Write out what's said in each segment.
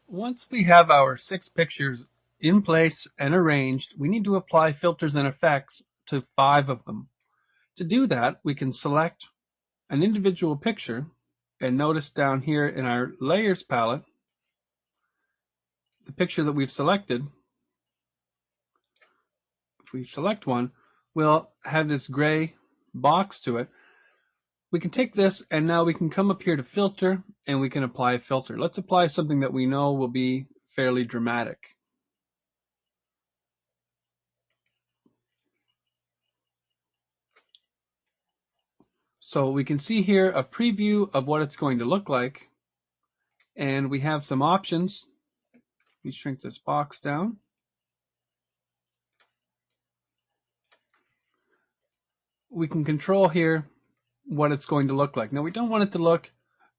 Once we have our 6 pictures in place and arranged, we need to apply filters and effects to 5 of them. To do that, we can select an individual picture and notice down here in our layers palette, the picture that we've selected, if we select one, we'll have this gray box to it. We can take this and now we can come up here to filter and we can apply a filter. Let's apply something that we know will be fairly dramatic. So we can see here a preview of what it's going to look like, and we have some options. Let me shrink this box down. We can control here what it's going to look like. Now we don't want it to look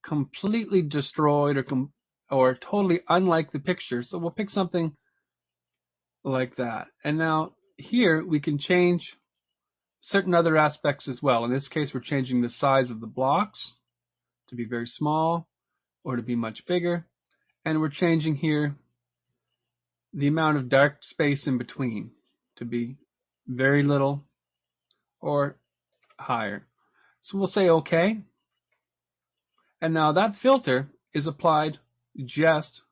completely destroyed or totally unlike the picture, so we'll pick something like that. And now here we can change certain other aspects as well. In this case, we're changing the size of the blocks to be very small or to be much bigger, and we're changing here the amount of dark space in between to be very little or higher. So we'll say OK. And now that filter is applied just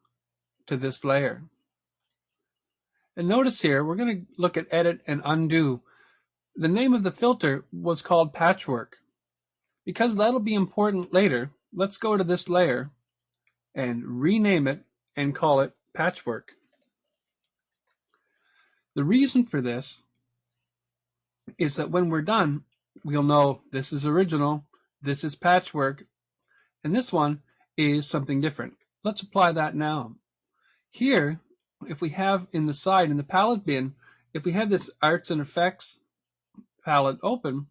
to this layer. And notice here, we're going to look at edit and undo. The name of the filter was called patchwork. Because that'll be important later, let's go to this layer and rename it and call it patchwork. The reason for this is that when we're done, we'll know this is original, this is patchwork, and this one is something different. Let's apply that now. Here, if we have in the side, in the palette bin, if we have this arts and effects palette open,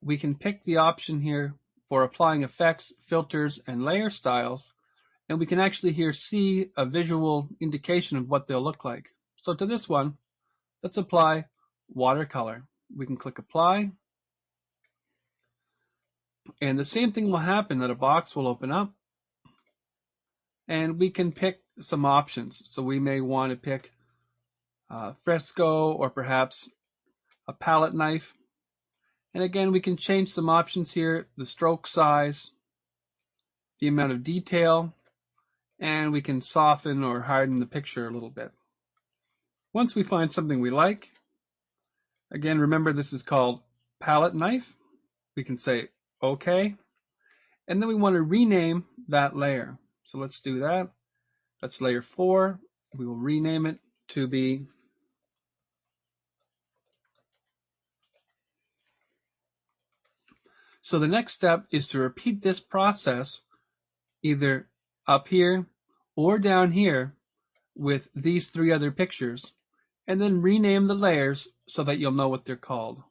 we can pick the option here for applying effects, filters, and layer styles, and we can actually here see a visual indication of what they'll look like. So to this one, let's apply watercolor. We can click apply, and the same thing will happen, that a box will open up and we can pick some options. So we may want to pick fresco or perhaps a palette knife. And again, we can change some options here, the stroke size, the amount of detail, and we can soften or harden the picture a little bit. Once we find something we like, again, remember this is called palette knife. We can say OK, and then we want to rename that layer. So let's do that. That's layer 4. We will rename it to be So the next step is to repeat this process either up here or down here with these 3 other pictures, and then rename the layers so that you'll know what they're called.